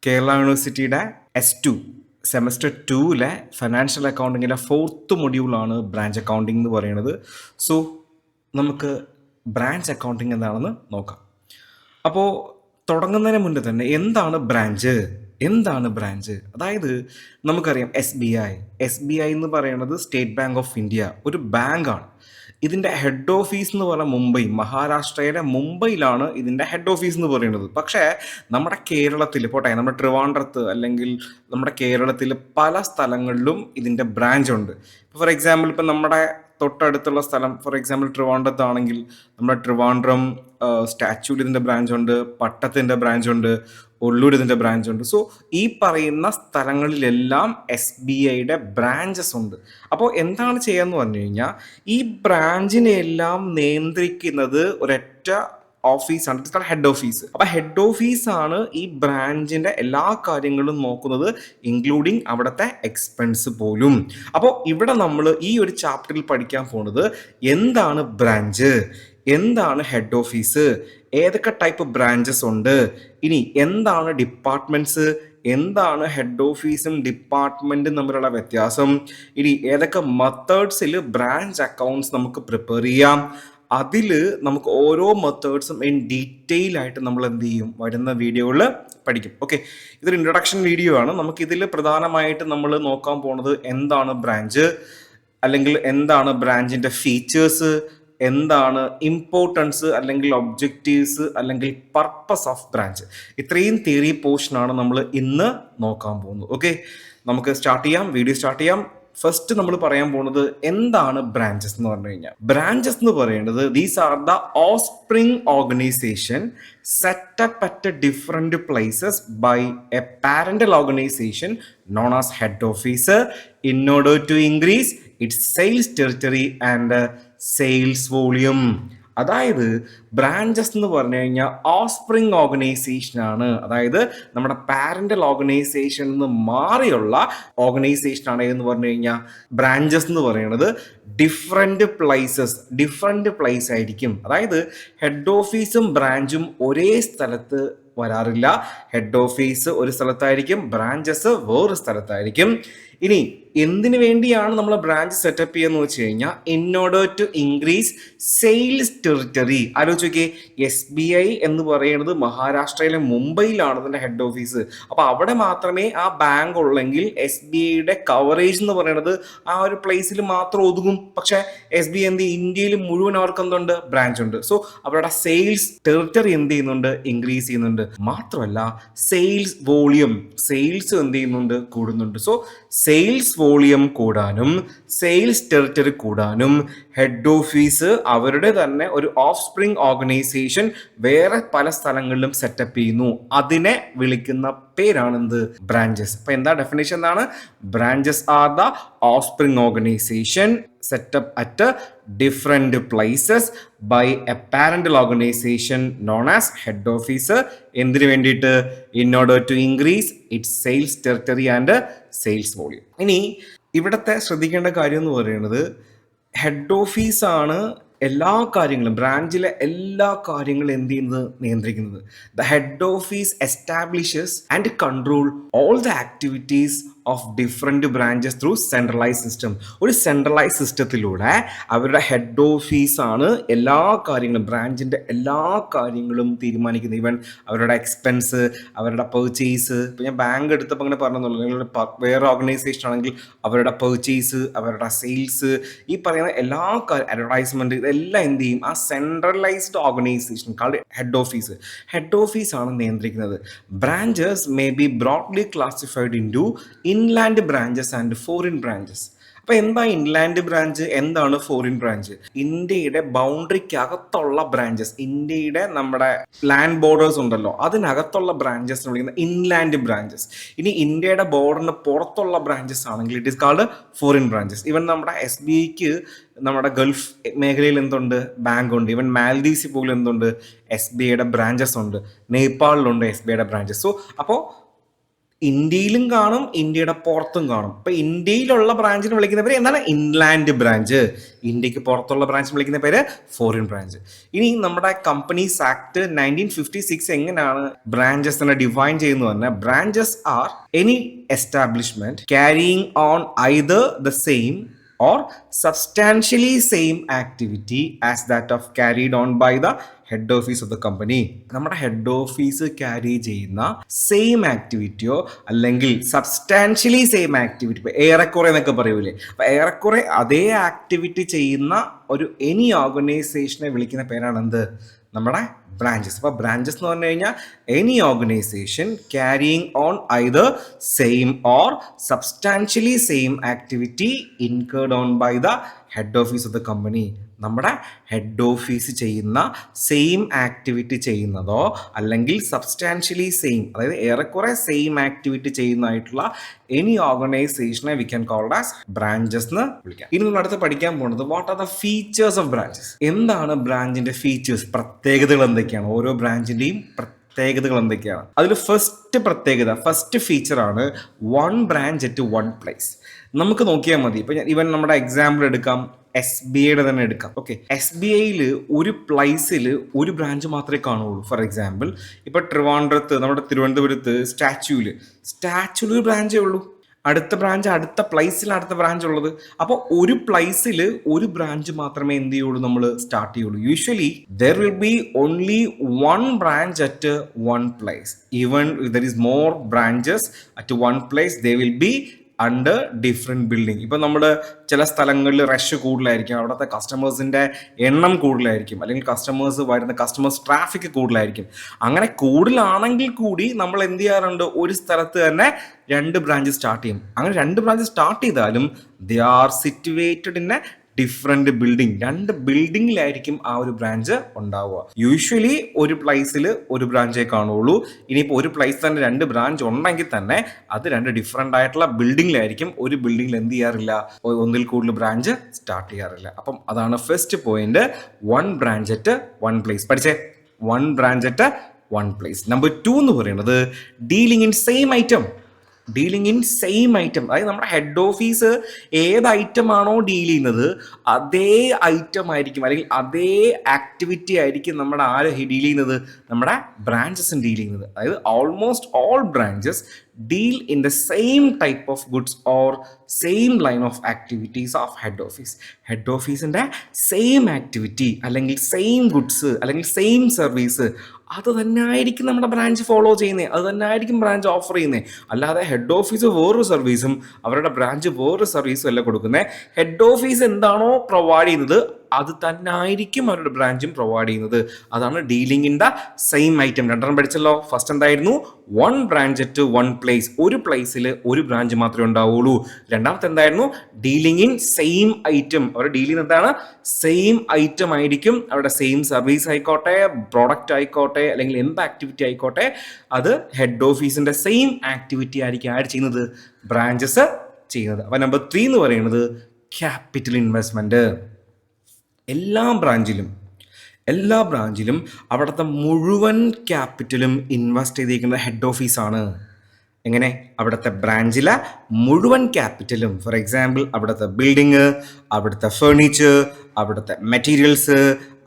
കേരള യൂണിവേഴ്സിറ്റിയുടെ S2 semester 2-ലെ financial അക്കൗണ്ടിങ്ങിൻ്റെ 4th മൊഡ്യൂളാണ് ബ്രാഞ്ച് അക്കൗണ്ടിങ് എന്ന് പറയുന്നത്. സോ നമുക്ക് ബ്രാഞ്ച് അക്കൗണ്ടിങ് എന്താണെന്ന് നോക്കാം. അപ്പോൾ തുടങ്ങുന്നതിന് മുന്നേ തന്നെ എന്താണ് ബ്രാഞ്ച്? അതായത് നമുക്കറിയാം SBI എന്ന് പറയുന്നത് സ്റ്റേറ്റ് ബാങ്ക് ഓഫ് ഇന്ത്യ, ഒരു ബാങ്കാണ്. ഇതിൻ്റെ ഹെഡ് ഓഫീസ് എന്ന് പറഞ്ഞാൽ മഹാരാഷ്ട്രയുടെ മുംബൈയിലാണ് ഇതിൻ്റെ ഹെഡ് ഓഫീസ് എന്ന് പറയുന്നത്. പക്ഷേ നമ്മുടെ കേരളത്തിൽ പോട്ടെ, നമ്മുടെ ട്രിവാൻഡ്രത്ത് അല്ലെങ്കിൽ നമ്മുടെ കേരളത്തിൽ പല സ്ഥലങ്ങളിലും ഇതിൻ്റെ ബ്രാഞ്ച് ഉണ്ട്. ഫോർ എക്സാമ്പിൾ ഇപ്പം നമ്മുടെ തൊട്ടടുത്തുള്ള സ്ഥലം, ഫോർ എക്സാമ്പിൾ ട്രിവാൻഡ്രത്താണെങ്കിൽ നമ്മുടെ ട്രിവാൻഡ്രം സ്റ്റാച്യൂവിൽ ഇതിൻ്റെ ബ്രാഞ്ചുണ്ട്, പട്ടത്തിൻ്റെ ബ്രാഞ്ചുണ്ട്, ഒല്ലൂർ ഇതിൻ്റെ ബ്രാഞ്ചുണ്ട്. സോ ഈ പറയുന്ന സ്ഥലങ്ങളിലെല്ലാം SBIയുടെ ബ്രാഞ്ചസ് ഉണ്ട്. അപ്പോൾ എന്താണ് ചെയ്യാന്ന് പറഞ്ഞു കഴിഞ്ഞാൽ ഈ ബ്രാഞ്ചിനെല്ലാം നിയന്ത്രിക്കുന്നത് ഒരൊറ്റ ഓഫീസാണ്, ഹെഡ് ഓഫീസ്. അപ്പൊ ഹെഡ് ഓഫീസാണ് ഈ ബ്രാഞ്ചിന്റെ എല്ലാ കാര്യങ്ങളും നോക്കുന്നത്, ഇൻക്ലൂഡിങ് അവിടുത്തെ എക്സ്പെൻസ് പോലും. അപ്പോൾ ഇവിടെ നമ്മൾ ഈ ഒരു ചാപ്റ്ററിൽ പഠിക്കാൻ പോകുന്നത് എന്താണ് ബ്രാഞ്ച്, എന്താണ് ഹെഡ് ഓഫീസ്, ഏതൊക്കെ ടൈപ്പ് ബ്രാഞ്ചസ് ഉണ്ട്, ഇനി എന്താണ് ഡിപ്പാർട്ട്മെന്റ്സ്, എന്താണ് ഹെഡ് ഓഫീസും ഡിപ്പാർട്ട്മെന്റും തമ്മിലുള്ള വ്യത്യാസം, ഇനി ഏതൊക്കെ മെത്തേഡ്സിൽ ബ്രാഞ്ച് അക്കൗണ്ട്സ് നമുക്ക് പ്രിപ്പയർ ചെയ്യാം, അതിൽ നമുക്ക് ഓരോ മെത്തേഡ്സും ഇൻ ഡീറ്റെയിൽ ആയിട്ട് നമ്മൾ എന്ത് ചെയ്യും, വരുന്ന വീഡിയോയിൽ പഠിക്കും. ഓക്കെ, ഇതൊരു ഇൻട്രൊഡക്ഷൻ വീഡിയോ ആണ്. നമുക്കിതിൽ പ്രധാനമായിട്ട് നമ്മൾ നോക്കാൻ പോകുന്നത് എന്താണ് ബ്രാഞ്ച്, അല്ലെങ്കിൽ എന്താണ് ബ്രാഞ്ചിന്റെ ഫീച്ചേഴ്സ്, എന്താണ് ഇമ്പോർട്ടൻസ് അല്ലെങ്കിൽ ഒബ്ജക്റ്റീവ്സ് അല്ലെങ്കിൽ പർപ്പസ് ഓഫ് ബ്രാഞ്ച്. ഇത്രയും തിയറി പോർഷനാണ് നമ്മൾ ഇന്ന് നോക്കാൻ പോകുന്നത്. ഓക്കെ, നമുക്ക് വീഡിയോ സ്റ്റാർട്ട് ചെയ്യാം. ഫസ്റ്റ് നമ്മൾ പറയാൻ പോകുന്നത് എന്താണ് ബ്രാഞ്ചസ് എന്ന് പറഞ്ഞു കഴിഞ്ഞാൽ, ബ്രാഞ്ചസ് എന്ന് പറയുന്നത് these are the offspring organisation setup at different places by a parental organisation known as head office in order to increase its sales territory and sales volume. അതായത് ബ്രാഞ്ചസ് എന്ന് പറഞ്ഞു കഴിഞ്ഞാൽ ഓഫ്സ്പ്രിംഗ് ഓർഗനൈസേഷൻ ആണ്, അതായത് നമ്മുടെ parental organisation നിന്ന് മാറിയുള്ള organisation ആണ് എന്ന് പറഞ്ഞു കഴിഞ്ഞാൽ ബ്രാഞ്ചസ് എന്ന് പറയുന്നത് ഡിഫറെന്റ് പ്ലേസ് ആയിരിക്കും. അതായത് ഹെഡ് ഓഫീസും ബ്രാഞ്ചും ഒരേ സ്ഥലത്ത് വരാറില്ല. ഹെഡ് ഓഫീസ് ഒരു സ്ഥലത്തായിരിക്കും, ബ്രാഞ്ചസ് വേറൊരു സ്ഥലത്തായിരിക്കും. ഇനി എന്തിനു വേണ്ടിയാണ് നമ്മൾ ബ്രാഞ്ച് സെറ്റപ്പ് ചെയ്യുന്നത് വെച്ച് കഴിഞ്ഞാൽ in order to increase sales territory. ആലോചിക്കേ, SBI എന്ന് പറയുന്നത് മഹാരാഷ്ട്രയിലെ മുംബൈയിലാണ് അതിന്റെ ഹെഡ് ഓഫീസ്. അപ്പൊ അവിടെ മാത്രമേ ആ ബാങ്ക് ഉള്ളെങ്കിൽ SBIയുടെ കവറേജ് എന്ന് പറയുന്നത് ആ ഒരു പ്ലേസിൽ മാത്രം ഒതുങ്ങും. പക്ഷെ SBI ഇന്ത്യയിൽ മുഴുവൻ അവർക്ക് എന്തുണ്ട്, ബ്രാഞ്ച് ഉണ്ട്. സോ അവരുടെ സെയിൽസ് ടെറിട്ടറി എന്ത് ചെയ്യുന്നുണ്ട്, ഇൻക്രീസ് ചെയ്യുന്നുണ്ട്. മാത്രമല്ല സെയിൽസ് വോളിയം, സെയിൽസ് എന്ത് ചെയ്യുന്നുണ്ട്, കൂടുന്നുണ്ട്. സോ സെയിൽസ് വോളിയം കൂടാനും സെയിൽസ് ടെറിട്ടറി കൂടാനും ഹെഡ് ഓഫീസ് അവരുടെ തന്നെ ഒരു ഓഫ്സ്പ്രിംഗ് ഓർഗനൈസേഷൻ വേറെ പല സ്ഥലങ്ങളിലും സെറ്റപ്പ് ചെയ്യുന്നു. അതിനെ വിളിക്കുന്ന പേരാണ് എന്ത്, ബ്രാഞ്ചസ്. അപ്പൊ എന്താ ഡെഫിനേഷൻ എന്താണ്, branches are the offspring organisation setup at different places by a parental organisation known as head office. എന്തിനു വേണ്ടിയിട്ട്, in order to increase its sales territory and sales volume. ഇനി ഇവിടത്തെ ശ്രദ്ധിക്കേണ്ട കാര്യം എന്ന് പറയുന്നത് ഹെഡ് ഓഫീസാണ് എല്ലാ കാര്യങ്ങളും, ബ്രാഞ്ചിലെ എല്ലാ കാര്യങ്ങളും എന്ത് ചെയ്യുന്നത്, നിയന്ത്രിക്കുന്നത്. The head office establishes and control all the activities of different branches through centralise system. ഒരു സെൻട്രലൈസ് സിസ്റ്റത്തിലൂടെ അവരുടെ ഹെഡ് ഓഫീസാണ് എല്ലാ കാര്യങ്ങളും, ബ്രാഞ്ചിന്റെ എല്ലാ കാര്യങ്ങളും തീരുമാനിക്കുന്നത്. ഈവൻ അവരുടെ എക്സ്പെൻസ്, അവരുടെ പെർച്ചേസ്. ഇപ്പം ഞാൻ ബാങ്ക് എടുത്തപ്പോൾ അങ്ങനെ പറഞ്ഞെന്നുള്ളൂ, വേറെ ഓർഗനൈസേഷൻ ആണെങ്കിൽ അവരുടെ പെർച്ചേസ്, അവരുടെ സെയിൽസ്, ഈ പറയുന്ന എല്ലാ അഡ്വർടൈസ്മെന്റ്, ഇതെല്ലാം എന്ത് ചെയ്യും, ആ സെൻട്രലൈസ്ഡ് ഓർഗനൈസേഷൻ ഹെഡ് ഓഫീസാണ് നിയന്ത്രിക്കുന്നത്. Branches may be broadly classified into inland branches and foreign branches. അപ്പൊ എന്താ ഇൻലാൻഡ് ബ്രാഞ്ച്, എന്താണ് ഫോറിൻ ബ്രാഞ്ച്? ഇന്ത്യയുടെ ബൗണ്ടറിക്ക് അകത്തുള്ള ബ്രാഞ്ചസ്, ഇന്ത്യയുടെ നമ്മുടെ ലാൻഡ് ബോർഡേഴ്സ് ഉണ്ടല്ലോ, അതിനകത്തുള്ള ബ്രാഞ്ചസ് വിളിക്കുന്ന ഇൻലാൻഡ് ബ്രാഞ്ചസ്. ഇനി ഇന്ത്യയുടെ ബോർഡറിന് പുറത്തുള്ള ബ്രാഞ്ചസ് ആണെങ്കിൽ it is called foreign branches. Even നമ്മുടെ SBIക്ക് നമ്മുടെ ഗൾഫ് മേഖലയിൽ എന്തുണ്ട്, ബാങ്ക് ഉണ്ട്. ഈവൻ മാൽദീവ്സിൽ പോലും എന്തുണ്ട്, SBIയുടെ ബ്രാഞ്ചസ് ഉണ്ട്. നേപ്പാളിലുണ്ട് SBIയുടെ ബ്രാഞ്ചസ്. സോ അപ്പോൾ ഇന്ത്യയിലും കാണും, ഇന്ത്യയുടെ പുറത്തും കാണും. ഇപ്പൊ ഇന്ത്യയിലുള്ള ബ്രാഞ്ചിന് വിളിക്കുന്ന പേര് എന്താണ്? Inland branch. ഇന്ത്യക്ക് പുറത്തുള്ള ബ്രാഞ്ചിന് വിളിക്കുന്ന പേര് ഫോറിൻ ബ്രാഞ്ച്. ഇനി നമ്മുടെ കമ്പനീസ് ആക്ട് 1956 എങ്ങനെയാണ് ബ്രാഞ്ചസിനെ ഡിഫൈൻ ചെയ്യുന്നത് പറഞ്ഞാൽ, branches are any establishment carrying on either the same or substantially same activity as that of carried on by the head office of the company. നമ്മുടെ ഹെഡ് ഓഫീസ് ക്യാരി ചെയ്യുന്ന same ആക്ടിവിറ്റിയോ അല്ലെങ്കിൽ substantially same activity, ഇപ്പോൾ ഏറെക്കുറെ എന്നൊക്കെ പറയൂലേ, അപ്പോൾ ഏറെക്കുറെ അതേ ആക്ടിവിറ്റി ചെയ്യുന്ന ഒരു എനി ഓർഗനൈസേഷനെ വിളിക്കുന്ന പേരാണ് എന്ത്? നമ്മുടെ ബ്രാഞ്ചസ്. അപ്പോൾ ബ്രാഞ്ചസ് എന്ന് പറഞ്ഞു കഴിഞ്ഞാൽ any organisation carrying on either same or substantially same activity incurred on by the head office of the company. നമ്മുടെ ഹെഡ് ഓഫീസ് ചെയ്യുന്ന സെയിം ആക്ടിവിറ്റി ചെയ്യുന്നതോ അല്ലെങ്കിൽ സബ്സ്റ്റാൻഷ്യലി സെയിം, അതായത് ഏറെക്കുറെ സെയിം ആക്ടിവിറ്റി ചെയ്യുന്നതായിട്ടുള്ള എനി ഓർഗനൈസേഷനെ we can called as branches എന്ന് വിളിക്കാം. ഇനി നമ്മൾ അടുത്ത് പഠിക്കാൻ പോകുന്നത് what are the features of branches. എന്താണ് ബ്രാഞ്ചിന്റെ ഫീച്ചേഴ്സ്, പ്രത്യേകതകൾ എന്തൊക്കെയാണ്, ഓരോ ബ്രാഞ്ചിന്റെയും പ്രത്യേകതകൾ എന്തൊക്കെയാണ്? അതിൽ ഫസ്റ്റ് ഫീച്ചറാണ് one branch at one place. നമുക്ക് നോക്കിയാൽ മതി. ഇപ്പൊ ഇവൻ നമ്മുടെ എക്സാമ്പിൾ എടുക്കാം, SBIയുടെ തന്നെ എടുക്കാം. ഓക്കെ, SBIയിൽ ഒരു പ്ലേസിൽ ഒരു ബ്രാഞ്ച് മാത്രമേ കാണുള്ളൂ. ഫോർ എക്സാമ്പിൾ ഇപ്പൊ ട്രിവാൻഡ്രത്ത്, നമ്മുടെ തിരുവനന്തപുരത്ത് സ്റ്റാച്യൂല് ഒരു ബ്രാഞ്ചേ ഉള്ളൂ. അടുത്ത ബ്രാഞ്ച് അടുത്ത പ്ലേസിലാണ് അടുത്ത ബ്രാഞ്ച് ഉള്ളത്. അപ്പോൾ ഒരു പ്ലേസിൽ ഒരു ബ്രാഞ്ച് മാത്രമേ എന്ത് ചെയ്യുള്ളൂ, നമ്മൾ സ്റ്റാർട്ട് ചെയ്യുള്ളൂ. Usually there will be only one branch at one place. Even there is more branches at one place, they will be under different building. ഇപ്പം നമ്മൾ ചില സ്ഥലങ്ങളിൽ റഷ് കൂടുതലായിരിക്കും, അവിടുത്തെ കസ്റ്റമേഴ്സിൻ്റെ എണ്ണം കൂടുതലായിരിക്കും, അല്ലെങ്കിൽ കസ്റ്റമേഴ്സ് ട്രാഫിക് കൂടുതലായിരിക്കും. അങ്ങനെ കൂടുതലാണെങ്കിൽ കൂടി നമ്മൾ എന്ത് ചെയ്യാറുണ്ട്, ഒരു സ്ഥലത്ത് തന്നെ 2 ബ്രാഞ്ച് സ്റ്റാർട്ട് ചെയ്യും. അങ്ങനെ 2 ബ്രാഞ്ച് സ്റ്റാർട്ട് ചെയ്താലും they are situated in A different building. 2 ബിൽഡിങ്ങിലായിരിക്കും ആ ഒരു ബ്രാഞ്ച് ഉണ്ടാവുക. യൂഷ്വലി ഒരു പ്ലേസിൽ ഒരു ബ്രാഞ്ചേ കാണുള്ളൂ. ഇനിയിപ്പോൾ ഒരു പ്ലേസ് തന്നെ 2 ബ്രാഞ്ച് ഉണ്ടെങ്കിൽ തന്നെ അത് 2 ഡിഫറെന്റ് ആയിട്ടുള്ള ബിൽഡിങ്ങിലായിരിക്കും. ഒരു ബിൽഡിങ്ങിൽ എന്ത് ചെയ്യാറില്ല, ഒന്നിൽ കൂടുതൽ ബ്രാഞ്ച് സ്റ്റാർട്ട് ചെയ്യാറില്ല. അപ്പം അതാണ് first point, one branch at one place. പഠിച്ചേ, one branch at one place. Number 2 എന്ന് പറയുന്നത് ഡീലിംഗ് ഇൻ സെയിം ഐറ്റം. അതായത് നമ്മുടെ ഹെഡ് ഓഫീസ് ഏത് ഐറ്റം ആണോ ഡീൽ ചെയ്യുന്നത് അതേ ഐറ്റം ആയിരിക്കും, അല്ലെങ്കിൽ അതേ ആക്ടിവിറ്റി ആയിരിക്കും നമ്മുടെ ഡീൽ ചെയ്യുന്നത്, നമ്മുടെ ബ്രാഞ്ചസും ഡീൽ ചെയ്യുന്നത്. അതായത് almost all branches deal in the same type of goods or same line of activities of head office. Head ഓഫീസിൻ്റെ സെയിം ആക്ടിവിറ്റി അല്ലെങ്കിൽ സെയിം ഗുഡ്സ് അല്ലെങ്കിൽ സെയിം സർവീസ് അത് തന്നെ ആയിരിക്കും നമ്മുടെ ബ്രാഞ്ച് ഫോളോ ചെയ്യുന്നത്, അത് തന്നെ ആയിരിക്കും ബ്രാഞ്ച് ഓഫർ ചെയ്യുന്നത്. അല്ലാതെ ഹെഡ് ഓഫീസ് വേറൊരു സർവീസും അവരുടെ ബ്രാഞ്ച് വേറൊരു സർവീസും അല്ല കൊടുക്കുന്നത്. ഹെഡ് ഓഫീസ് എന്താണോ പ്രൊവൈഡ് ചെയ്യുന്നത് അത് തന്നെ ആയിരിക്കും അവരുടെ ബ്രാഞ്ചും പ്രൊവൈഡ് ചെയ്യുന്നത്. അതാണ് dealing in the same item. 2 പഠിച്ചല്ലോ. ഫസ്റ്റ് എന്തായിരുന്നു? One branch at one place. ഒരു പ്ലേസിൽ ഒരു ബ്രാഞ്ച് മാത്രമേ ഉണ്ടാവുള്ളൂ. രണ്ടാമത്തെ എന്തായിരുന്നു? Dealing in same item. അവരുടെ ഡീലിംഗ് എന്താണ്? സെയിം ഐറ്റം ആയിരിക്കും. അവരുടെ സെയിം സർവീസ് ആയിക്കോട്ടെ, പ്രോഡക്റ്റ് ആയിക്കോട്ടെ, അല്ലെങ്കിൽ എന്ത് ആക്ടിവിറ്റി ആയിക്കോട്ടെ, അത് ഹെഡ് ഓഫീസിന്റെ സെയിം ആക്ടിവിറ്റി ആയിരിക്കും ആര് ചെയ്യുന്നത്? ബ്രാഞ്ചസ് ചെയ്യുന്നത്. അപ്പൊ നമ്പർ 3 എന്ന് പറയുന്നത് ക്യാപിറ്റൽ ഇൻവെസ്റ്റ്മെന്റ്. എല്ലാ ബ്രാഞ്ചിലും അവിടുത്തെ മുഴുവൻ ക്യാപിറ്റലും ഇൻവെസ്റ്റ് ചെയ്തിരിക്കുന്നത് ഹെഡ് ഓഫീസാണ്. എങ്ങനെ? അവിടുത്തെ ബ്രാഞ്ചിലെ മുഴുവൻ ക്യാപിറ്റലും. ഫോർ എക്സാമ്പിൾ അവിടുത്തെ ബിൽഡിങ്, അവിടുത്തെ ഫേർണിച്ചർ, അവിടുത്തെ മെറ്റീരിയൽസ്,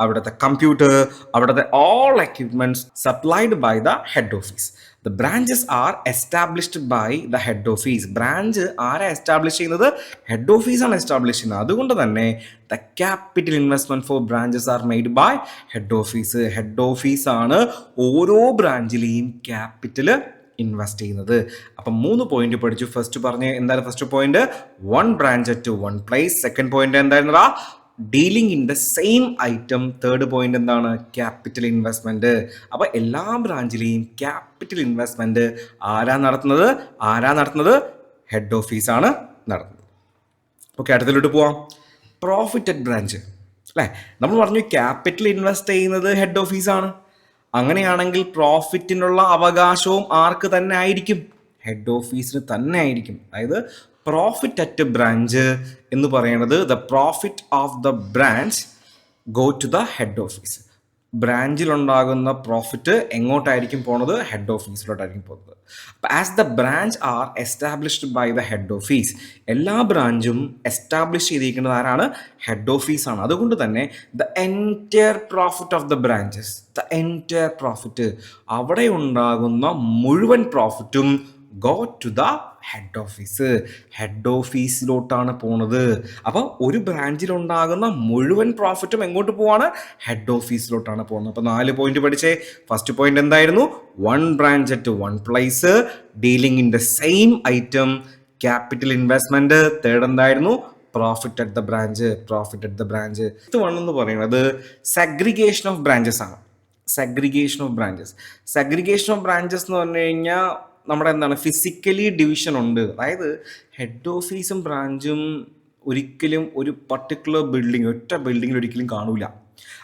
അവിടുത്തെ കമ്പ്യൂട്ടർ, അവിടുത്തെ all equipments supplied by the head office. The branches are established by the head office. Branch ആരാ എസ്റ്റാബ്ലിഷ് ചെയ്യുന്നത്? ഹെഡ് ഓഫീസാണ് എസ്റ്റാബ്ലിഷ് ചെയ്യുന്നത്. അതുകൊണ്ട് തന്നെ the capital investment for branches are made by head office. Head ഓഫീസാണ് ഓരോ ബ്രാഞ്ചിലെയും capital invest ചെയ്യുന്നത്. അപ്പം 3 പോയിന്റ് പഠിച്ചു. ഫസ്റ്റ് പറഞ്ഞ് എന്താണ് first point? One branch at one place. Second point എന്തായിരുന്നടാ? Dealing in the same item. Third point എന്താണ്? Capital investment. അപ്പൊ എല്ലാ ബ്രാഞ്ചിലെയും ക്യാപിറ്റൽ ഇൻവെസ്റ്റ്മെന്റ് ആരാ നടത്തുന്നത്? ഹെഡ് ഓഫീസാണ് നടത്തുന്നത്. ഓക്കെ, അടുത്തിലോട്ട് പോവാം. പ്രോഫിറ്റ് അറ്റ് ബ്രാഞ്ച് അല്ലേ? നമ്മൾ പറഞ്ഞു ക്യാപിറ്റൽ ഇൻവെസ്റ്റ് ചെയ്യുന്നത് ഹെഡ് ഓഫീസാണ്. അങ്ങനെയാണെങ്കിൽ പ്രോഫിറ്റിനുള്ള അവകാശവും ആർക്ക് തന്നെ ആയിരിക്കും? ഹെഡ് ഓഫീസിന് തന്നെ ആയിരിക്കും. അതായത് പ്രോഫിറ്റ് അറ്റ് ബ്രാഞ്ച് എന്ന് പറയുന്നത് the profit of the branch go to the head office. ബ്രാഞ്ചിലുണ്ടാകുന്ന പ്രോഫിറ്റ് എങ്ങോട്ടായിരിക്കും പോണത്? ഹെഡ് ഓഫീസിലോട്ടായിരിക്കും പോകുന്നത്. അപ്പോൾ as the branch are established by the head office, എല്ലാ ബ്രാഞ്ചും എസ്റ്റാബ്ലിഷ് ചെയ്തിരിക്കുന്നത് ആരാണ്? ഹെഡ് ഓഫീസാണ്. അതുകൊണ്ട് തന്നെ the entire profit of the branches, the entire profit, അവിടെ ഉണ്ടാകുന്ന മുഴുവൻ പ്രോഫിറ്റും go to the head office, head ഓഫീസിലോട്ടാണ് പോണത്. അപ്പോൾ ഒരു ബ്രാഞ്ചിലുണ്ടാകുന്ന മുഴുവൻ പ്രോഫിറ്റും എങ്ങോട്ട് പോവാണ്? ഹെഡ് ഓഫീസിലോട്ടാണ് പോകുന്നത്. അപ്പോൾ 4 പോയിന്റ് പഠിച്ചേ. ഫസ്റ്റ് പോയിന്റ് എന്തായിരുന്നു? 1 branch at 1 place, dealing in the same item, capital investment. Third എന്തായിരുന്നു? Profit at the branch, profit at the branch. ഇത് വൺ എന്ന് പറയുന്നത് സെഗ്രിഗേഷൻ ഓഫ് ബ്രാഞ്ചസ് ആണ്. Segregation of branches, segregation of branches എന്ന് പറഞ്ഞു കഴിഞ്ഞാൽ നമ്മുടെ എന്താണ്, ഫിസിക്കലി ഡിവിഷൻ ഉണ്ട്. അതായത് ഹെഡ് ഓഫീസും ബ്രാഞ്ചും ഒരിക്കലും ഒരു പർട്ടിക്കുലർ ബിൽഡിംഗ്, ഒറ്റ ബിൽഡിങ്ങിൽ ഒരിക്കലും കാണൂല.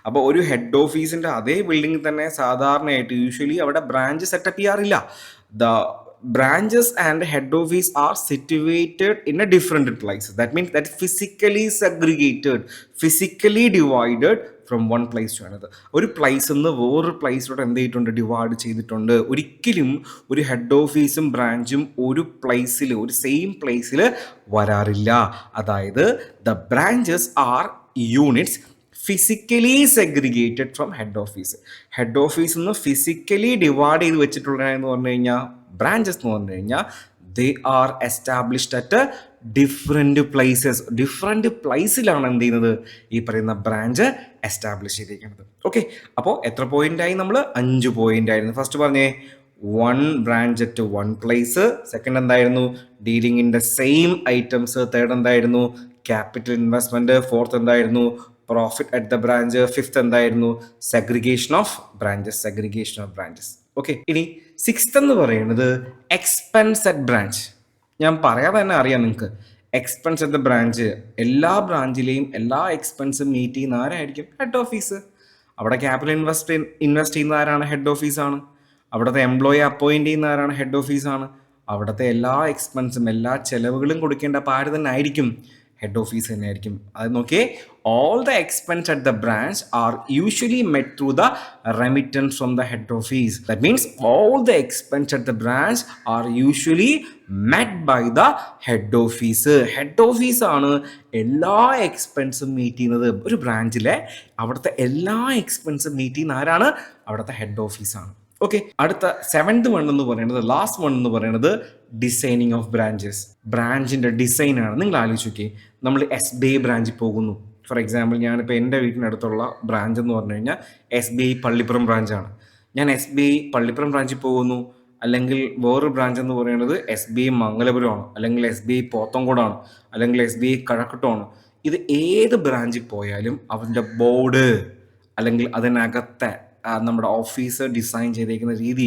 അപ്പോൾ ഒരു ഹെഡ് ഓഫീസിൻ്റെ അതേ ബിൽഡിങ്ങിൽ തന്നെ സാധാരണയായിട്ട് യൂഷ്വലി അവിടെ ബ്രാഞ്ച് സെറ്റപ്പ് ചെയ്യാറില്ല. The branches and head office are situated in a different places. That means that physically segregated, physically divided from one place to another. ഒരു പ്ലേസിൽ നിന്ന് വേറൊരു പ്ലേസിലോട്ട് എന്ത് ചെയ്തിട്ടുണ്ട്? ഡിവൈഡ് ചെയ്തിട്ടുണ്ട്. ഒരിക്കലും ഒരു ഹെഡ് ഓഫീസും ബ്രാഞ്ചും ഒരു പ്ലേസിൽ, ഒരു സെയിം പ്ലേസിൽ വരാറില്ല. അതായത് the branches R units physically segregated from head office. Head ഓഫീസിൽ നിന്ന് ഫിസിക്കലി ഡിവൈഡ് ചെയ്ത് വെച്ചിട്ടുള്ളതെന്ന് പറഞ്ഞു കഴിഞ്ഞാൽ ബ്രാഞ്ചസ് എന്ന് പറഞ്ഞു കഴിഞ്ഞാൽ they are established at different places. Different പ്ലേസിലാണ് എന്ത് ചെയ്യുന്നത്? ഈ പറയുന്ന ബ്രാഞ്ച് എസ്റ്റാബ്ലിഷ് ചെയ്തിരിക്കുന്നത്. ഓക്കെ, അപ്പോൾ എത്ര പോയിൻ്റായി? നമ്മൾ 5 പോയിൻ്റ് ആയിരുന്നു. ഫസ്റ്റ് പറഞ്ഞേ 1 ബ്രാഞ്ച് അറ്റ് 1 പ്ലേസ്. സെക്കൻഡ് എന്തായിരുന്നു? Dealing in the same items. Third എന്തായിരുന്നു? Capital investment. ഫോർത്ത് എന്തായിരുന്നു? Profit at the branch. Fifth എന്തായിരുന്നു? Segregation of branches, segregation of branches. Okay, ഇനി 6th എന്ന് പറയുന്നത് എക്സ്പെൻസ് അറ്റ് ബ്രാഞ്ച്. ഞാൻ പറയാതെ തന്നെ അറിയാം നിങ്ങൾക്ക്. എക്സ്പെൻസ് അറ്റ് ദ ബ്രാഞ്ച്, എല്ലാ ബ്രാഞ്ചിലെയും എല്ലാ എക്സ്പെൻസും മീറ്റ് ചെയ്യുന്ന ആരായിരിക്കും? Head office. അവിടെ ക്യാപിറ്റൽ ഇൻവെസ്റ്റ് ചെയ്യുന്ന ആരാണ്? ഹെഡ് ഓഫീസാണ്. അവിടുത്തെ എംപ്ലോയി അപ്പോയിൻറ്റ് ചെയ്യുന്ന ആരാണ്? ഹെഡ് ഓഫീസാണ്. അവിടുത്തെ എല്ലാ എക്സ്പെൻസും, എല്ലാ ചെലവുകളും കൊടുക്കേണ്ട അപ്പോൾ ആര് തന്നെ ആയിരിക്കും? ഹെഡ് ഓഫീസ് തന്നെ ആയിരിക്കും. അത് നോക്കിയേ, all the expense at the branch are usually met through the remittance from the head office. That means all the expense at the branch are usually met by the head office. Head office ആണ് എല്ലാ എക്സ്പെൻസും meet ചെയ്യുന്നത്. ഒരു ബ്രാഞ്ചിലെ അവിടുത്തെ എല്ലാ എക്സ്പെൻസും meet ചെയ്യുന്ന ആരാണ്? അവിടുത്തെ head ഓഫീസാണ്. ഓക്കെ, അടുത്ത 7th വൺ എന്ന് പറയുന്നത്, ലാസ്റ്റ് വൺ എന്ന് പറയുന്നത് ഡിസൈനിങ് ഓഫ് ബ്രാഞ്ചസ്. ബ്രാഞ്ചിൻ്റെ ഡിസൈനാണ്. നിങ്ങൾ ആലോചിച്ച് നോക്കിയേ, നമ്മൾ SBI ബ്രാഞ്ചിൽ പോകുന്നു. ഫോർ എക്സാമ്പിൾ, ഞാനിപ്പോൾ എൻ്റെ വീട്ടിനടുത്തുള്ള ബ്രാഞ്ച് എന്ന് പറഞ്ഞു കഴിഞ്ഞാൽ SBI പള്ളിപ്പുറം ബ്രാഞ്ചാണ്. ഞാൻ SBI പള്ളിപ്പുറം ബ്രാഞ്ചിൽ പോകുന്നു. അല്ലെങ്കിൽ വേറൊരു ബ്രാഞ്ച് എന്ന് പറയുന്നത് SBI മംഗലപുരമാണ്, അല്ലെങ്കിൽ SBI പോത്തങ്കോടാണ്, അല്ലെങ്കിൽ SBI കഴക്കൂട്ടമാണ്. ഇത് ഏത് ബ്രാഞ്ചിൽ പോയാലും അവൻ്റെ ബോർഡ് അല്ലെങ്കിൽ അതിനകത്തെ നമ്മുടെ ഓഫീസ് ഡിസൈൻ ചെയ്തേക്കുന്ന രീതി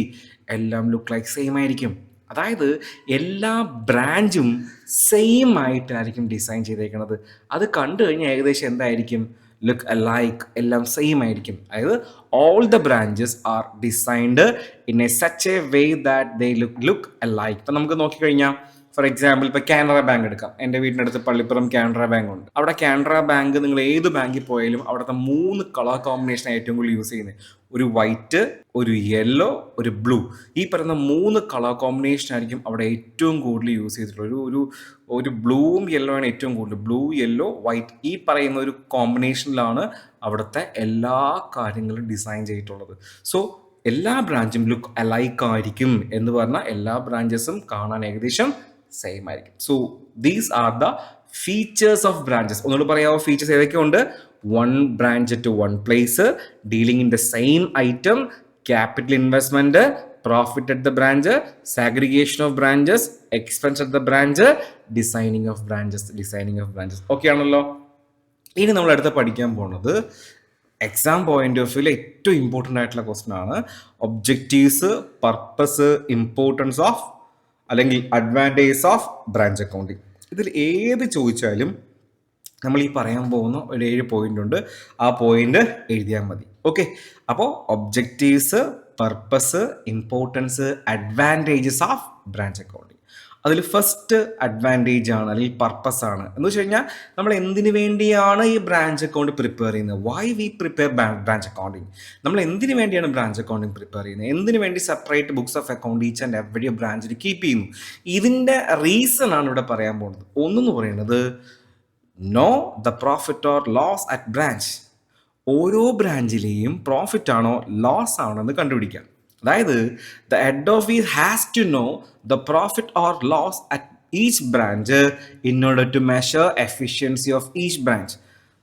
എല്ലാം ലുക്ക് ലൈക്ക് സെയിം ആയിരിക്കും. അതായത് എല്ലാ ബ്രാഞ്ചും സെയിം ആയിട്ടായിരിക്കും ഡിസൈൻ ചെയ്തേക്കുന്നത്. അത് കണ്ടു കഴിഞ്ഞാൽ ഏകദേശം എന്തായിരിക്കും? ലുക്ക് അലൈക്ക്, എല്ലാം സെയിം ആയിരിക്കും. അതായത് all the branches are designed in a such a way that they look alike. ഇപ്പം നമുക്ക് നോക്കിക്കഴിഞ്ഞാൽ ഫോർ എക്സാമ്പിൾ ഇപ്പോൾ കാനറ ബാങ്ക് എടുക്കാം. എൻ്റെ വീടിനടുത്ത് പള്ളിപ്പുറം കാനറ ബാങ്ക് ഉണ്ട്. അവിടെ കാനറ ബാങ്ക്, നിങ്ങൾ ഏത് ബാങ്കിൽ പോയാലും അവിടുത്തെ 3 കളർ കോമ്പിനേഷൻ ഏറ്റവും കൂടുതൽ യൂസ് ചെയ്യുന്നത്. ഒരു വൈറ്റ്, ഒരു യെല്ലോ, ഒരു ബ്ലൂ. ഈ പറയുന്ന 3 കളർ കോമ്പിനേഷൻ ആയിരിക്കും അവിടെ ഏറ്റവും കൂടുതൽ യൂസ് ചെയ്തിട്ടുള്ളത്. ഒരു ബ്ലൂവും യെല്ലോ ആണ് ഏറ്റവും കൂടുതൽ. ബ്ലൂ, യെല്ലോ, വൈറ്റ്, ഈ പറയുന്ന ഒരു കോമ്പിനേഷനിലാണ് അവിടുത്തെ എല്ലാ കാര്യങ്ങളും ഡിസൈൻ ചെയ്തിട്ടുള്ളത്. സോ എല്ലാ ബ്രാഞ്ചും ലുക്ക് അലൈക്ക് ആയിരിക്കും എന്ന് പറഞ്ഞാൽ എല്ലാ ബ്രാഞ്ചസും കാണാൻ ഏകദേശം സെയിം ആയിരിക്കും. So these are the features of branches. ഒന്നുകൂടി പറയാമോ features ഏതൊക്കെയുണ്ട്? 1 branch at 1 place, dealing in the same item, capital investment, profit at the branch, segregation of branches, expense at the branch, designing of branches. Okay ആണല്ലോ. ഇനി നമ്മൾ അടുത്ത് പഠിക്കാൻ പോകുന്നത് exam point of വ്യൂവിൽ ഏറ്റവും ഇമ്പോർട്ടൻ്റ് ആയിട്ടുള്ള ക്വസ്റ്റൻ ആണ്. ഒബ്ജക്റ്റീവ്സ്, പർപ്പസ്, ഇമ്പോർട്ടൻസ് ഓഫ് അല്ലെങ്കിൽ അഡ്വാൻറ്റേജ് ഓഫ് ബ്രാഞ്ച് അക്കൗണ്ടിങ്. ഇതിൽ ഏത് ചോദിച്ചാലും നമ്മൾ ഈ പറയാൻ പോകുന്ന ഒരു 7 പോയിന്റ് ഉണ്ട്. ആ പോയിന്റ് എഴുതിയാൽ മതി. ഓക്കെ, അപ്പോൾ objectives, purpose, importance, advantages of branch accounting. അതിൽ ഫസ്റ്റ് അഡ്വാൻറ്റേജ് ആണ് അല്ലെങ്കിൽ പർപ്പസ് ആണ് എന്ന് വെച്ച് കഴിഞ്ഞാൽ നമ്മൾ എന്തിനു വേണ്ടിയാണ് ഈ ബ്രാഞ്ച് അക്കൗണ്ട് പ്രിപ്പയർ ചെയ്യുന്നത്, why we prepare branch accounting, നമ്മൾ എന്തിനു വേണ്ടിയാണ് ബ്രാഞ്ച് അക്കൗണ്ടിങ് പ്രിപ്പയർ ചെയ്യുന്നത്, എന്തിനു വേണ്ടി separate books of account each and every ബ്രാഞ്ചിൽ കീപ്പ് ചെയ്യുന്നു, ഇതിൻ്റെ റീസൺ ആണ് ഇവിടെ പറയാൻ പോകുന്നത്. ഒന്നെന്ന് പറയുന്നത് know the profit or loss at branch, ഓരോ ബ്രാഞ്ചിലെയും പ്രോഫിറ്റ് ആണോ ലോസ് ആണോ എന്ന് കണ്ടുപിടിക്കാം. അതായത് the head office has to know the profit or loss at each branch in order to measure efficiency of each branch.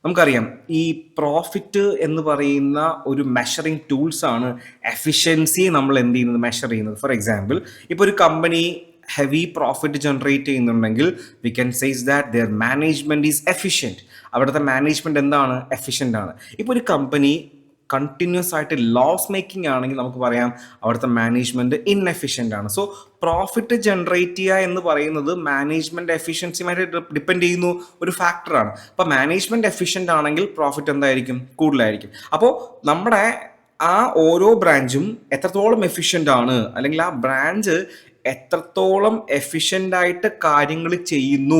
നമുക്കറിയാം ഈ പ്രോഫിറ്റ് എന്ന് പറയുന്ന ഒരു മെഷറിംഗ് ടൂൾസ് ആണ് എഫിഷ്യൻസി നമ്മൾ എന്ത് ചെയ്യുന്നത്, മെഷർ ചെയ്യുന്നത്. ഫോർ എക്സാമ്പിൾ, ഇപ്പോൾ ഒരു കമ്പനി ഹെവി പ്രോഫിറ്റ് ജനറേറ്റ് ചെയ്യുന്നുണ്ടെങ്കിൽ we can says that there management is efficient. അവിടുത്തെ മാനേജ്മെൻറ്റ് എന്താണ്, എഫിഷ്യൻ്റ് ആണ്. ഇപ്പോൾ ഒരു കമ്പനി കണ്ടിന്യൂസ് ആയിട്ട് ലോസ് മേക്കിംഗ് ആണെങ്കിൽ നമുക്ക് പറയാം അവിടുത്തെ മാനേജ്മെൻറ്റ് ഇൻഎഫിഷ്യൻ്റ് ആണ്. സോ പ്രോഫിറ്റ് ജനറേറ്റ് ചെയ്യുക എന്ന് പറയുന്നത് മാനേജ്മെൻറ്റ് എഫിഷ്യൻസിയുമായിട്ട് ഡിപ്പെൻഡ് ചെയ്യുന്ന ഒരു ഫാക്ടറാണ്. അപ്പോൾ മാനേജ്മെൻറ്റ് എഫിഷ്യൻ്റ് ആണെങ്കിൽ പ്രോഫിറ്റ് എന്തായിരിക്കും, കൂടുതലായിരിക്കും. അപ്പോൾ നമ്മുടെ ആ ഓരോ ബ്രാഞ്ചും എത്രത്തോളം എഫിഷ്യൻ്റ് ആണ്, അല്ലെങ്കിൽ ആ ബ്രാഞ്ച് എത്രത്തോളം എഫിഷ്യൻ്റായിട്ട് കാര്യങ്ങൾ ചെയ്യുന്നു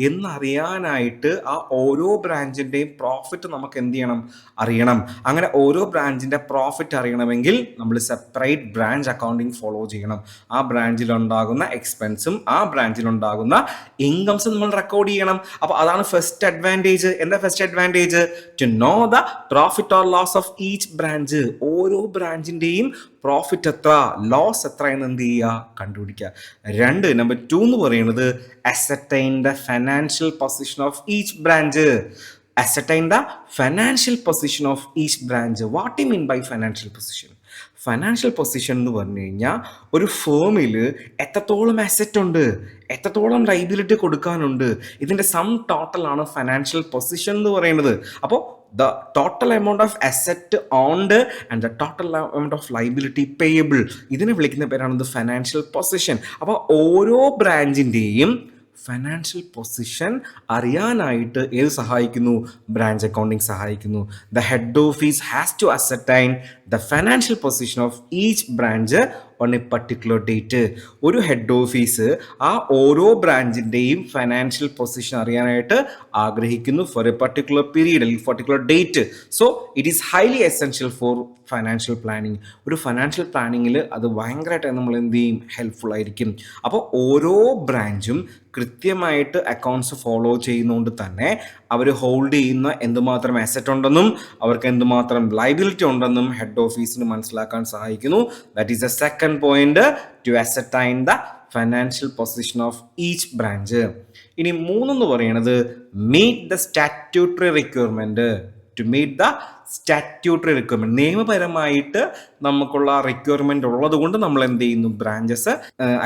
എന്നറിയാനായിട്ട് ആ ഓരോ ബ്രാഞ്ചിൻ്റെയും പ്രോഫിറ്റ് നമുക്ക് എന്ത് ചെയ്യണം, അറിയണം. അങ്ങനെ ഓരോ ബ്രാഞ്ചിൻ്റെ പ്രോഫിറ്റ് അറിയണമെങ്കിൽ നമ്മൾ സെപ്പറേറ്റ് ബ്രാഞ്ച് അക്കൗണ്ടിങ് ഫോളോ ചെയ്യണം. ആ ബ്രാഞ്ചിലുണ്ടാകുന്ന എക്സ്പെൻസും ആ ബ്രാഞ്ചിലുണ്ടാകുന്ന ഇൻകംസും നമ്മൾ റെക്കോർഡ് ചെയ്യണം. അപ്പോൾ അതാണ് ഫസ്റ്റ് അഡ്വാൻറ്റേജ്. എന്താ first advantage? To know the profit or loss of each branch. ഓരോ ബ്രാഞ്ചിൻ്റെയും പ്രോഫിറ്റ് എത്ര, ലോസ് എത്ര എന്ന് എന്ത് ചെയ്യുക, കണ്ടുപിടിക്കുക. നമ്പർ 2 എന്ന് പറയുന്നത് ascertain the financial position of each branch. Ascertain the financial position of each branch. What you mean by financial position? Financial position എന്ന് പറഞ്ഞു കഴിഞ്ഞാൽ ഒരു ഫേമിൽ എത്രത്തോളം അസറ്റ് ഉണ്ട്, എത്രത്തോളം ലൈബിലിറ്റി കൊടുക്കാനുണ്ട്, ഇതിൻ്റെ സം ടോട്ടലാണ് ഫൈനാൻഷ്യൽ പൊസിഷൻ എന്ന് പറയുന്നത്. അപ്പോൾ the total amount of asset owned and the total amount of liability payable, ഇതിനെ വിളിക്കുന്ന പേരാണ് ഫൈനാൻഷ്യൽ പൊസിഷൻ. അപ്പോൾ ഓരോ ബ്രാഞ്ചിൻ്റെയും ഫൈനാൻഷ്യൽ പൊസിഷൻ അറിയാനായിട്ട് ഏത് സഹായിക്കുന്നു, ബ്രാഞ്ച് അക്കൗണ്ടിങ് സഹായിക്കുന്നു. The head office has to ascertain the financial position of each branch on a particular date. ഒരു ഹെഡ് ഓഫീസ് ആ ഓരോ ബ്രാഞ്ചിൻ്റെയും ഫൈനാൻഷ്യൽ പൊസിഷൻ അറിയാനായിട്ട് ആഗ്രഹിക്കുന്നു ഫോർ എ പർട്ടിക്കുലർ പീരീഡ് അല്ലെങ്കിൽ particular date. So it is highly essential for financial planning. ഒരു financial പ്ലാനിങ്ങിൽ അത് ഭയങ്കരമായിട്ട് നമ്മൾ എന്ത് ചെയ്യും, ഹെൽപ്ഫുൾ ആയിരിക്കും. അപ്പോൾ ഓരോ ബ്രാഞ്ചും കൃത്യമായിട്ട് അക്കൗണ്ട്സ് ഫോളോ ചെയ്യുന്നതുകൊണ്ട് തന്നെ അവർ ഹോൾഡ് ചെയ്യുന്ന എന്തുമാത്രം അസറ്റ് ഉണ്ടെന്നും അവർക്ക് എന്തുമാത്രം ലൈബിലിറ്റി ഉണ്ടെന്നും ഹെഡ് ഓഫീസിന് മനസ്സിലാക്കാൻ സഹായിക്കുന്നു. That is the second point, to ascertain the financial position of each branch. ഇനി 3 എന്ന് പറയുന്നത് meet the statutory requirement. To meet the statutory requirement, നിയമപരമായിട്ട് നമുക്കുള്ള റിക്വയർമെൻറ്റ് ഉള്ളത് കൊണ്ട് നമ്മൾ എന്ത് ചെയ്യുന്നു, ബ്രാഞ്ചസ്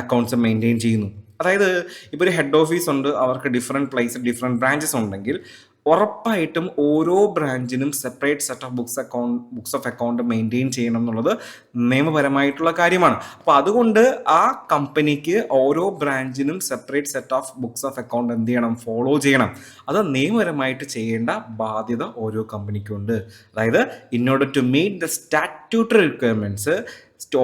അക്കൗണ്ട്സ് മെയിൻറ്റെയിൻ ചെയ്യുന്നു. അതായത് ഇപ്പോൾ ഒരു ഹെഡ് ഓഫീസ് ഉണ്ട്, അവർക്ക് ഡിഫറെൻറ്റ് പ്ലേസ് ഡിഫറെൻറ്റ് ബ്രാഞ്ചസ് ഉണ്ടെങ്കിൽ ഉറപ്പായിട്ടും ഓരോ ബ്രാഞ്ചിനും separate set of books of account maintain ചെയ്യണം എന്നുള്ളത് നിയമപരമായിട്ടുള്ള കാര്യമാണ്. അപ്പോൾ അതുകൊണ്ട് ആ കമ്പനിക്ക് ഓരോ ബ്രാഞ്ചിനും separate set of books of account എന്ത് ചെയ്യണം, ഫോളോ ചെയ്യണം. അത് നിയമപരമായിട്ട് ചെയ്യേണ്ട ബാധ്യത ഓരോ കമ്പനിക്കും ഉണ്ട്. അതായത് in order to meet the statutory requirements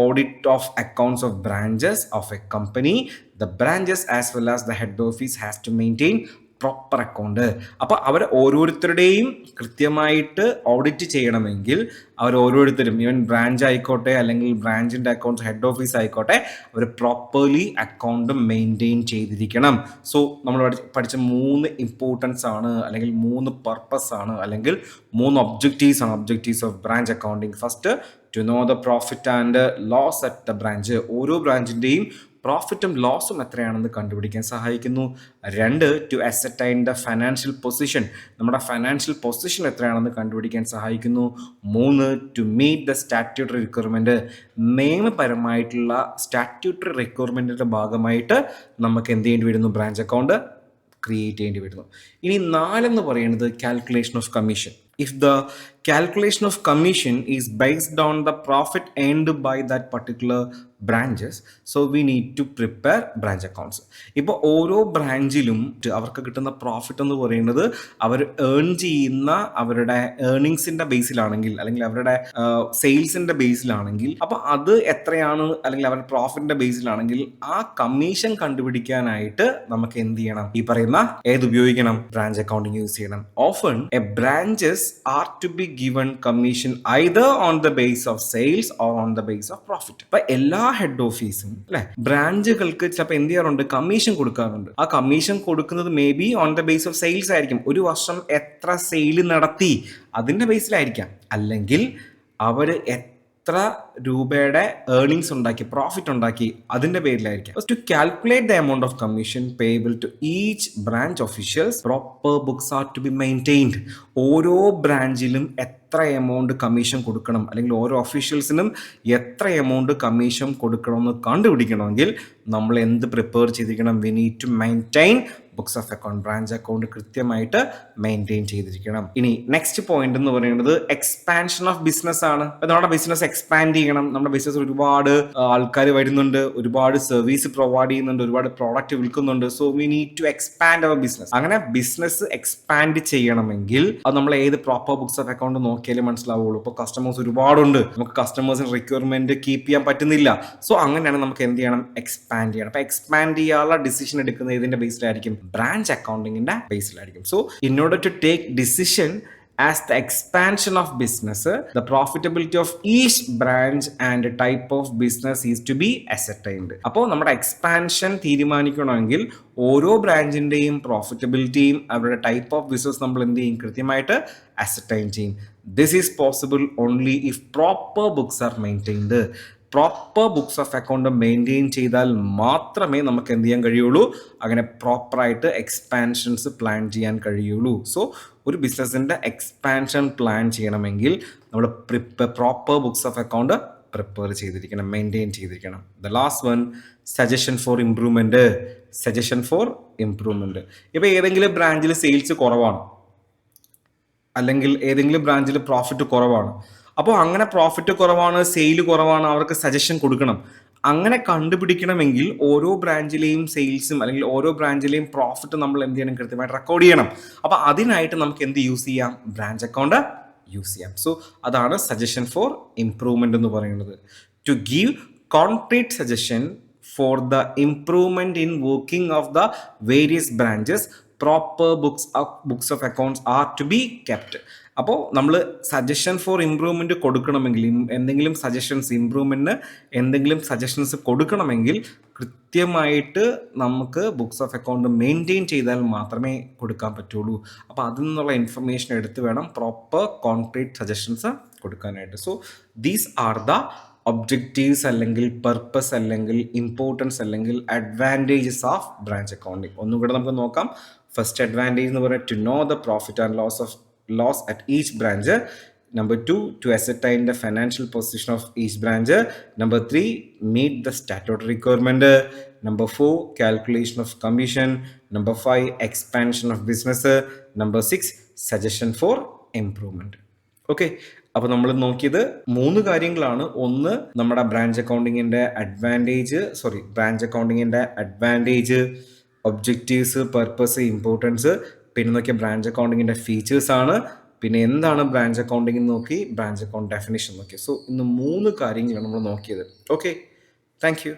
audit of accounts of branches of a company, the branches as well as the head office has to maintain proper account. അപ്പോൾ അവർ ഓരോരുത്തരുടെയും കൃത്യമായിട്ട് ഓഡിറ്റ് ചെയ്യണമെങ്കിൽ അവർ ഓരോരുത്തരും, ഈവൻ ബ്രാഞ്ച് ആയിക്കോട്ടെ അല്ലെങ്കിൽ ബ്രാഞ്ചിൻ്റെ accounts head office ആയിക്കോട്ടെ, അവർ properly account maintain ചെയ്തിരിക്കണം. So നമ്മൾ പഠിച്ച 3 ഇമ്പോർട്ടൻസ് ആണ്, അല്ലെങ്കിൽ 3 പർപ്പസ് ആണ്, അല്ലെങ്കിൽ 3 ഒബ്ജക്റ്റീവ്സ് ആണ്, objectives of branch accounting. First, to know the profit and loss at the branch. ഓരോ ബ്രാഞ്ചിൻ്റെയും പ്രോഫിറ്റും ലോസും എത്രയാണെന്ന് കണ്ടുപിടിക്കാൻ സഹായിക്കുന്നു. 2, to ascertain the financial position. നമ്മുടെ ഫൈനാൻഷ്യൽ പൊസിഷൻ എത്രയാണെന്ന് കണ്ടുപിടിക്കാൻ സഹായിക്കുന്നു. 3, to meet the statutory requirement. നിയമപരമായിട്ടുള്ള സ്റ്റാറ്റ്യൂട്ടറി റിക്വയർമെൻറ്റിൻ്റെ ഭാഗമായിട്ട് നമുക്ക് എന്ത് ചെയ്യേണ്ടി വരുന്നു, ബ്രാഞ്ച് അക്കൗണ്ട് ക്രിയേറ്റ് ചെയ്യേണ്ടി വരുന്നു. ഇനി 4 എന്ന് പറയുന്നത് calculation of commission. If the calculation of commission is based on the profit earned by that particular branches, so we need to prepare branch accounts. ഇപ്പോൾ ഓരോ ബ്രാഞ്ചിലും അവർക്ക് കിട്ടുന്ന പ്രോഫിറ്റ് എന്ന് പറയുന്നത് അവർ ഏൺ ചെയ്യുന്ന അവരുടെ ഏർണിങ്സിന്റെ ബേസിലാണെങ്കിൽ അല്ലെങ്കിൽ അവരുടെ സെയിൽസിന്റെ ബേസിലാണെങ്കിൽ അപ്പോൾ അത് എത്രയാണ് അല്ലെങ്കിൽ അവരുടെ പ്രോഫിറ്റിന്റെ ബേസിലാണെങ്കിൽ ആ കമ്മീഷൻ കണ്ടുപിടിക്കാനായിട്ട് നമുക്ക് എന്ത് ചെയ്യണം? ഈ പറയുന്ന ഏത് ഉപയോഗിക്കണം? ബ്രാഞ്ച് അക്കൗണ്ടിങ് യൂസ് ചെയ്യണം. Often a branches are to be given commission either on the base of sales or on the base of profit. അപ്പൊ എല്ലാ ഹെഡ് ഓഫീസും അല്ലെ ബ്രാഞ്ചുകൾക്ക് ചിലപ്പോൾ എന്ത് ചെയ്യാറുണ്ട്? കമ്മീഷൻ കൊടുക്കാറുണ്ട്. ആ കമ്മീഷൻ കൊടുക്കുന്നത് may be on the base of sales ആയിരിക്കും. ഒരു വർഷം എത്ര സെയിൽ നടത്തി അതിന്റെ ബേസിലായിരിക്കാം. അല്ലെങ്കിൽ അവർ എത്ര രൂപയുടെ ഏർണിങ്സ് ഉണ്ടാക്കി, പ്രോഫിറ്റ് ഉണ്ടാക്കി അതിന്റെ പേരിലായിരിക്കാം. To calculate the amount of commission payable to each branch officials, proper books are to be maintained. ഓരോ ബ്രാഞ്ചിലും എത്ര എമൗണ്ട് കമ്മീഷൻ കൊടുക്കണം അല്ലെങ്കിൽ ഓരോ ഒഫീഷ്യൽസിനും എത്ര എമൗണ്ട് കമ്മീഷൻ കൊടുക്കണം എന്ന് കണ്ടുപിടിക്കണമെങ്കിൽ നമ്മൾ എന്ത് പ്രിപ്പയർ ചെയ്തിരിക്കണം? We need to maintain books of account. Branch account കൃത്യമായിട്ട് മെയിൻറ്റെയിൻ ചെയ്തിരിക്കണം. ഇനി നെക്സ്റ്റ് പോയിന്റ് എന്ന് പറയുന്നത് എക്സ്പാൻഷൻ ഓഫ് ബിസിനസ് ആണ്. നമ്മുടെ ബിസിനസ് എക്സ്പാൻഡ് ചെയ്യണം. നമ്മുടെ ബിസിനസ് ഒരുപാട് ആൾക്കാർ വരുന്നുണ്ട്, ഒരുപാട് സർവീസ് പ്രൊവൈഡ് ചെയ്യുന്നുണ്ട്, ഒരുപാട് പ്രോഡക്റ്റ് വിൽക്കുന്നുണ്ട്. So we need to expand our business. അങ്ങനെ ബിസിനസ് എക്സ്പാൻഡ് ചെയ്യണമെങ്കിൽ അത് നമ്മൾ ഏത് പ്രോപ്പർ ബുക്സ് ഓഫ് അക്കൗണ്ട് നോക്കിയാലേ മനസ്സിലാവുള്ളൂ. ഇപ്പോൾ കസ്റ്റമേഴ്സ് ഒരുപാടുണ്ട്, നമുക്ക് കസ്റ്റമേഴ്സിന് റിക്വയർമെന്റ് കീപ്പ് ചെയ്യാൻ പറ്റുന്നില്ല. സോ അങ്ങനെയാണ് നമുക്ക് എന്ത് ചെയ്യണം? എക്സ്പാൻഡ് ചെയ്യണം. അപ്പൊ എക്സ്പാൻഡ് ചെയ്യാനുള്ള ഡിസിഷൻ എടുക്കുന്നത് ഇതിന്റെ ബേസിലായിരിക്കും? ബ്രാഞ്ച് അക്കൗണ്ടിങ്ങിന്റെ ബേസിലായിരിക്കും. So in order to take decision as the expansion of business, the profitability of each branch and type of business is to be ascertained. അപ്പോൾ നമ്മുടെ എക്സ്പാൻഷൻ തീരുമാനിക്കണമെങ്കിൽ ഓരോ ബ്രാഞ്ചിന്റെയും പ്രോഫിറ്റബിലിറ്റിയും അവരുടെ ടൈപ്പ് ഓഫ് ബിസിനസ് നമ്മൾ എന്ത് ചെയ്യും? കൃത്യമായിട്ട് അസർടൈൻ ചെയ്യും. This is possible only if proper books R maintained. Proper books of account maintain ചെയ്താൽ മാത്രമേ നമുക്ക് എന്ത് ചെയ്യാൻ കഴിയുള്ളൂ? അങ്ങനെ പ്രോപ്പറായിട്ട് എക്സ്പാൻഷൻസ് പ്ലാൻ ചെയ്യാൻ കഴിയുള്ളൂ. സോ ഒരു ബിസിനസ്സിൻ്റെ എക്സ്പാൻഷൻ പ്ലാൻ ചെയ്യണമെങ്കിൽ നമ്മൾ proper books of account prepare ചെയ്തിരിക്കണം, മെയിൻറ്റെയിൻ ചെയ്തിരിക്കണം. The last one, suggestion four improvement. Suggestion four improvement. ഇപ്പോൾ ഏതെങ്കിലും ബ്രാഞ്ചിൽ സെയിൽസ് കുറവാണ് അല്ലെങ്കിൽ ഏതെങ്കിലും ബ്രാഞ്ചിൽ പ്രോഫിറ്റ് കുറവാണ്. അപ്പോൾ അങ്ങനെ പ്രോഫിറ്റ് കുറവാണ്, സെയിൽ കുറവാണ്, അവർക്ക് സജഷൻ കൊടുക്കണം. അങ്ങനെ കണ്ടുപിടിക്കണമെങ്കിൽ ഓരോ ബ്രാഞ്ചിലെയും സെയിൽസും അല്ലെങ്കിൽ ഓരോ ബ്രാഞ്ചിലെയും പ്രോഫിറ്റ് നമ്മൾ എന്ത് ചെയ്യണം? കൃത്യമായിട്ട് റെക്കോർഡ് ചെയ്യണം. അപ്പോൾ അതിനായിട്ട് നമുക്ക് എന്ത് യൂസ് ചെയ്യാം? ബ്രാഞ്ച് അക്കൗണ്ട് യൂസ് ചെയ്യാം. സോ അതാണ് സജഷൻ ഫോർ ഇംപ്രൂവ്മെന്റ് എന്ന് പറയുന്നത്. To give concrete suggestion for the improvement in working of the various branches, proper books of accounts are to be kept. അപ്പോൾ നമ്മൾ സജഷൻ ഫോർ ഇംപ്രൂവ്മെൻറ്റ് കൊടുക്കണമെങ്കിൽ, എന്തെങ്കിലും suggestions ഇംപ്രൂവ്മെൻറ്റിന് എന്തെങ്കിലും suggestions കൊടുക്കണമെങ്കിൽ കൃത്യമായിട്ട് നമുക്ക് ബുക്സ് ഓഫ് അക്കൗണ്ട് മെയിൻറ്റെയിൻ ചെയ്താൽ മാത്രമേ കൊടുക്കാൻ പറ്റുള്ളൂ. അപ്പോൾ അതിൽ നിന്നുള്ള ഇൻഫർമേഷൻ എടുത്ത് വേണം പ്രോപ്പർ കോൺക്രീറ്റ് സജഷൻസ് കൊടുക്കാനായിട്ട്. So these are the objectives അല്ലെങ്കിൽ പർപ്പസ് അല്ലെങ്കിൽ ഇമ്പോർട്ടൻസ് അല്ലെങ്കിൽ അഡ്വാൻറ്റേജസ് ഓഫ് ബ്രാഞ്ച് അക്കൗണ്ടിങ്. ഒന്നും കൂടെ നമുക്ക് നോക്കാം. ഫസ്റ്റ് അഡ്വാൻറ്റേജ് എന്ന് പറയുന്നത് to know the profit and loss at each branch. Number 2, to ascertain the financial position of each branch. Number 3, meet the statutory requirement. Number 4, calculation of commission. Number 5, expansion of business. Number 6, suggestion for improvement. Okay, അപ്പോൾ നമ്മൾ നോക്കിയത് 3 കാര്യങ്ങളാണ്. ഒന്ന്, നമ്മുടെ branch അക്കൗണ്ടിങ്ങിൻ്റെ advantage, objectives, purpose, importance. പിന്നെ നോക്കിയ branch അക്കൗണ്ടിങ്ങിൻ്റെ ഫീച്ചേഴ്സ് ആണ്. പിന്നെ എന്താണ് ബ്രാഞ്ച് അക്കൗണ്ടിങ് നോക്കി, ബ്രാഞ്ച് അക്കൗണ്ട് ഡെഫിനിഷൻ നോക്കി. സോ ഇന്ന് 3 കാര്യങ്ങളാണ് നമ്മൾ നോക്കിയത്. Okay, thank U.